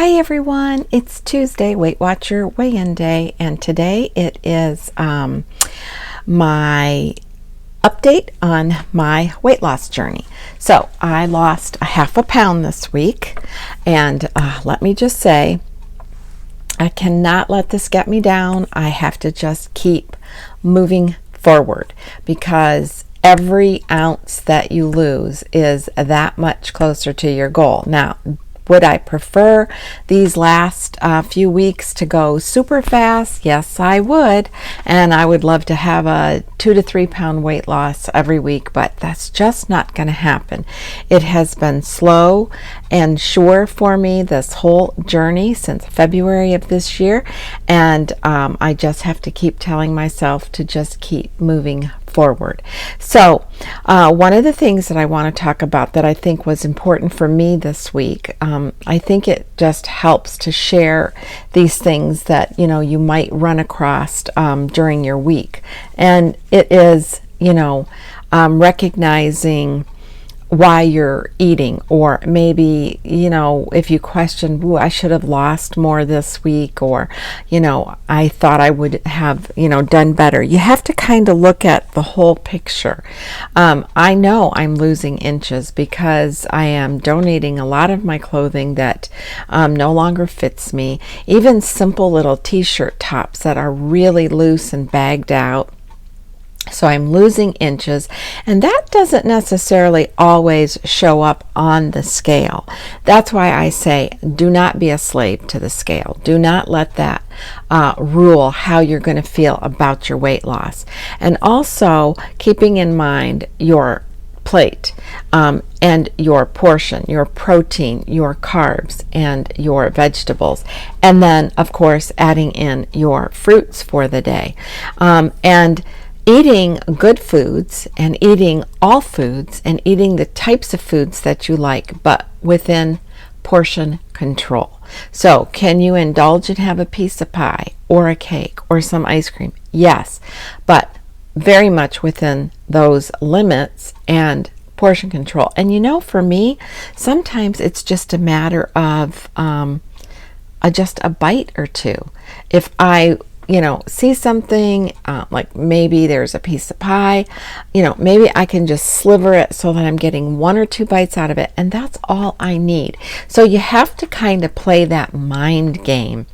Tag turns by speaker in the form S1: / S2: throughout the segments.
S1: Hi everyone, it's Tuesday, Weight Watcher weigh-in day, and today it is my update on my weight loss journey. So I lost a half a pound this week, and let me just say, I cannot let this get me down. I have to just keep moving forward, because every ounce that you lose is that much closer to your goal. Now, would I prefer these last few weeks to go super fast? Yes, I would. And I would love to have a 2 to 3 pound weight loss every week, but that's just not going to happen. It has been slow and sure for me this whole journey since February of this year. And I just have to keep telling myself to just keep moving forward. So one of the things that I want to talk about that I think was important for me this week, I think it just helps to share these things that you might run across during your week, and it is recognizing why you're eating, or maybe if you question, I should have lost more this week, or I thought I would have done better. You have to kind of look at the whole picture. I know I'm losing inches because I am donating a lot of my clothing that no longer fits me, even simple little t-shirt tops that are really loose and bagged out. So I'm losing inches, and that doesn't necessarily always show up on the scale. That's why I say, do not be a slave to the scale. Do not let that rule how you're going to feel about your weight loss. And also keeping in mind your plate and your portion, your protein, your carbs, and your vegetables, and then of course adding in your fruits for the day, and eating good foods, and eating all foods, and eating the types of foods that you like, but within portion control. So can you indulge and have a piece of pie or a cake or some ice cream? Yes, but very much within those limits and portion control. And for me, sometimes it's just a matter of just a bite or two. If I see something like maybe there's a piece of pie, maybe I can just sliver it so that I'm getting 1 or 2 bites out of it, and that's all I need. So you have to kind of play that mind game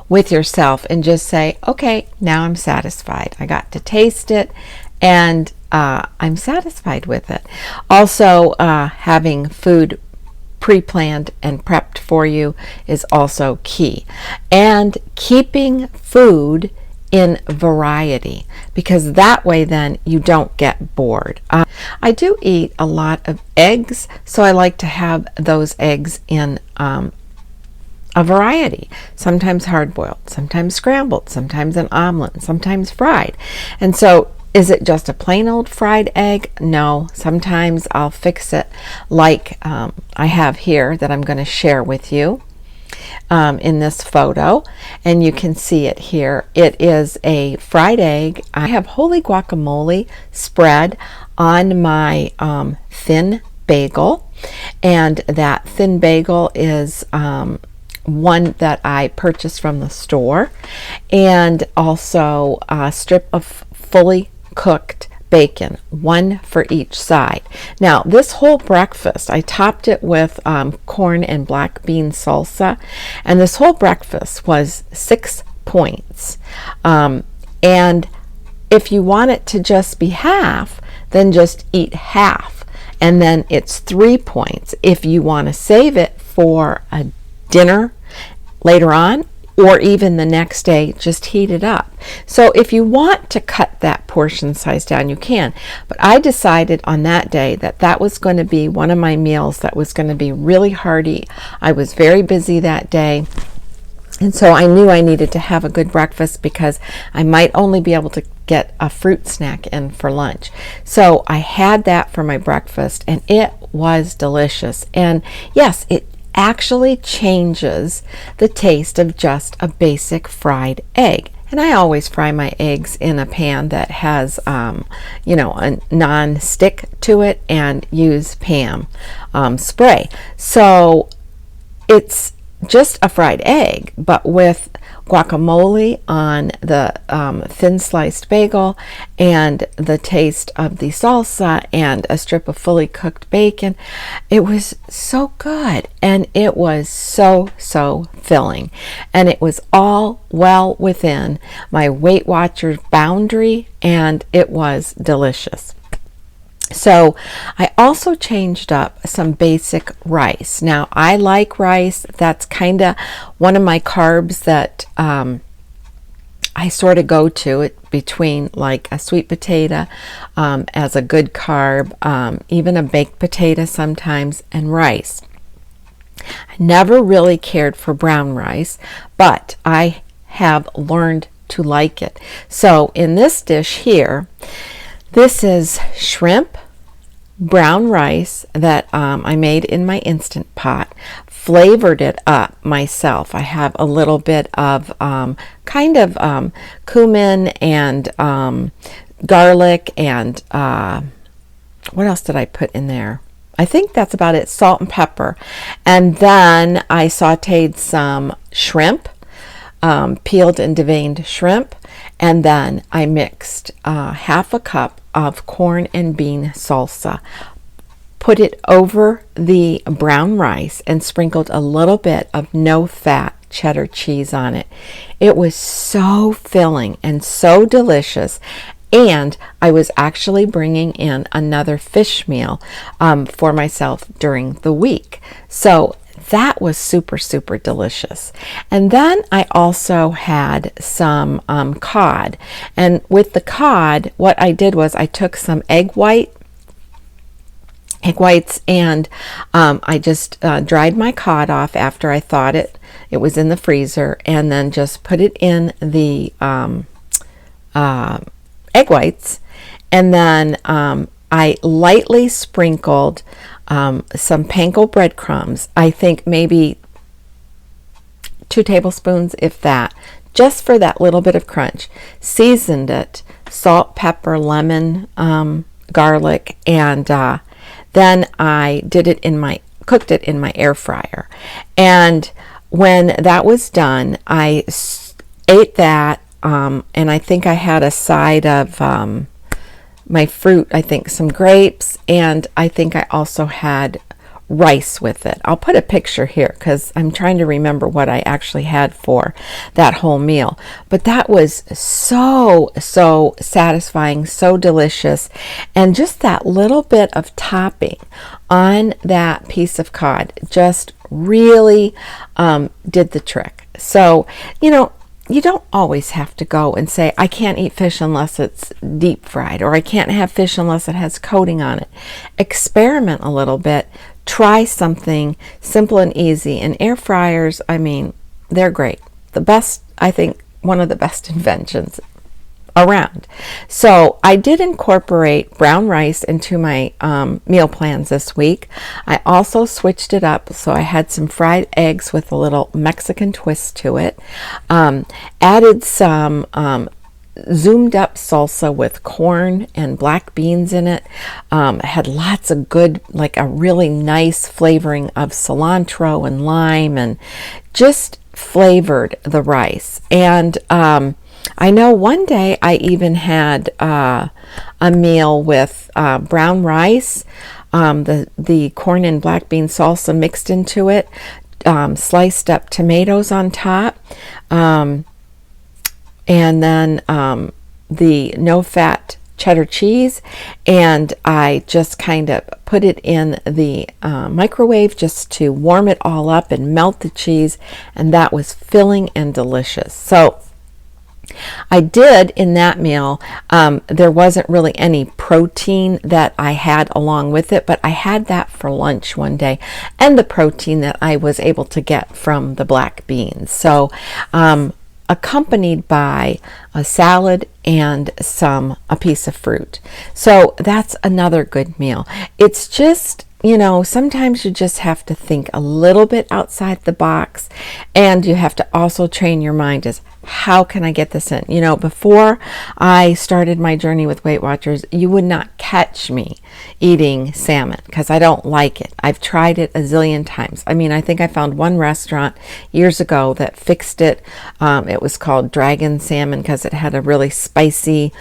S1: with yourself and just say, okay, now I'm satisfied. I got to taste it, and I'm satisfied with it. Also, having food pre-planned and prepped for you is also key, and keeping food in variety, because that way then you don't get bored. I do eat a lot of eggs, so I like to have those eggs in a variety, sometimes hard-boiled, sometimes scrambled, sometimes an omelet, sometimes fried. And so is it just a plain old fried egg? No, sometimes I'll fix it like I have here that I'm going to share with you in this photo, and you can see it here. It is a fried egg. I have holy guacamole spread on my thin bagel, and that thin bagel is one that I purchased from the store, and also a strip of fully cooked bacon, 1 for each side. Now this whole breakfast, I topped it with corn and black bean salsa, and this whole breakfast was 6 points. And if you want it to just be half, then just eat half, and then it's 3 points. If you want to save it for a dinner later on, or even the next day, just heat it up. So if you want to cut that portion size down, you can. But I decided on that day that that was going to be one of my meals that was going to be really hearty. I was very busy that day, and so I knew I needed to have a good breakfast, because I might only be able to get a fruit snack in for lunch. So I had that for my breakfast, and it was delicious. And yes, it actually changes the taste of just a basic fried egg. And I always fry my eggs in a pan that has a non-stick to it, and use Pam spray. So It's just a fried egg, but with guacamole on the thin sliced bagel, and the taste of the salsa, and a strip of fully cooked bacon. It was so good, and it was so filling, and it was all well within my Weight Watchers boundary, and it was delicious. So I also changed up some basic rice. Now I like rice. That's kind of one of my carbs that I sort of go to it between, like a sweet potato as a good carb, even a baked potato sometimes, and rice. I never really cared for brown rice, but I have learned to like it. So in this dish here, this is shrimp, brown rice that I made in my Instant Pot, flavored it up myself. I have a little bit of cumin and garlic, and what else did I put in there? I think that's about it. Salt and pepper. And then I sauteed some shrimp, peeled and deveined shrimp, and then I mixed half a cup of corn and bean salsa, put it over the brown rice, and sprinkled a little bit of no-fat cheddar cheese on it. It was so filling and so delicious. And I was actually bringing in another fish meal for myself during the week. So that was super delicious. And then I also had some cod. And with the cod, what I did was I took some egg whites, and I just dried my cod off after I thawed it. It was in the freezer, and then just put it in the egg whites, and then I lightly sprinkled some panko breadcrumbs. I think maybe 2 tablespoons, if that, just for that little bit of crunch. Seasoned it, salt, pepper, lemon, garlic, and then I cooked it in my air fryer. And when that was done, I ate that, and I think I had a side of my fruit, I think some grapes, and I think I also had rice with it. I'll put a picture here because I'm trying to remember what I actually had for that whole meal. But that was so satisfying, so delicious, and just that little bit of topping on that piece of cod just really did the trick. So, you don't always have to go and say, I can't eat fish unless it's deep fried, or I can't have fish unless it has coating on it. Experiment a little bit. Try something simple and easy. And air fryers, I mean, they're great. The best, I think, one of the best inventions around. So I did incorporate brown rice into my meal plans this week. I also switched it up, so I had some fried eggs with a little Mexican twist to it. Added some zoomed up salsa with corn and black beans in it. Had lots of good, like a really nice flavoring of cilantro and lime, and just flavored the rice. And I know one day I even had a meal with brown rice, the corn and black bean salsa mixed into it, sliced up tomatoes on top, and then the no-fat cheddar cheese, and I just kind of put it in the microwave just to warm it all up and melt the cheese, and that was filling and delicious. So I did in that meal, there wasn't really any protein that I had along with it, but I had that for lunch one day, and the protein that I was able to get from the black beans. So accompanied by a salad and a piece of fruit. So that's another good meal. It's just you know, sometimes you just have to think a little bit outside the box, and you have to also train your mind as how can I get this in? You know, before I started my journey with Weight Watchers, you would not catch me eating salmon because I don't like it. I've tried it a zillion times. I mean, I think I found one restaurant years ago that fixed it. It was called Dragon Salmon because it had a really spicy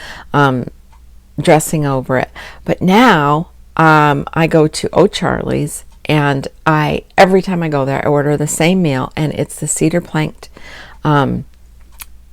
S1: dressing over it. But now I go to O'Charlie's, and every time I go there, I order the same meal, and it's the cedar planked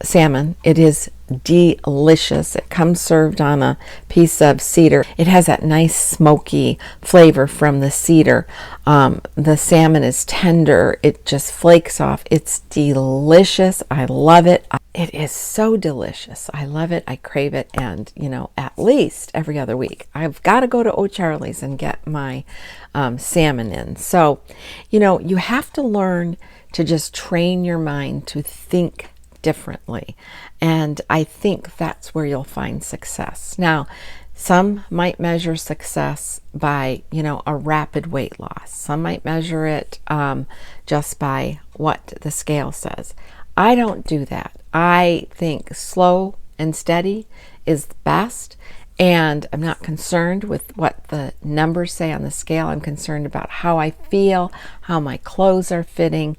S1: salmon. It is delicious. It comes served on a piece of cedar. It has that nice smoky flavor from the cedar. The salmon is tender. It just flakes off. It's delicious. I love it. It is so delicious. I love it. I crave it. And, you know, at least every other week, I've got to go to O'Charlie's and get my salmon in. So, you know, you have to learn to just train your mind to think differently. And I think that's where you'll find success. Now, some might measure success by, you know, a rapid weight loss. Some might measure it just by what the scale says. I don't do that. I think slow and steady is the best. And I'm not concerned with what the numbers say on the scale. I'm concerned about how I feel, how my clothes are fitting,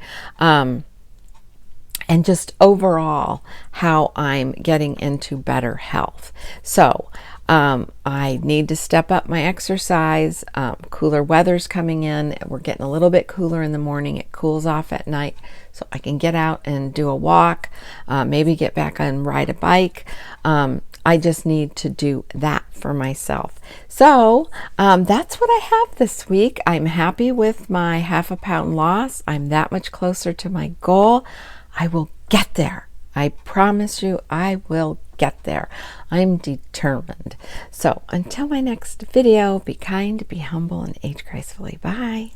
S1: and just overall how I'm getting into better health. So I need to step up my exercise. Cooler weather's coming in. We're getting a little bit cooler in the morning. It cools off at night, so I can get out and do a walk, maybe get back and ride a bike. I just need to do that for myself. So that's what I have this week. I'm happy with my 1/2 pound loss. I'm that much closer to my goal. I will get there. I promise you I will get there. I'm determined. So until my next video, be kind, be humble, and age gracefully. Bye.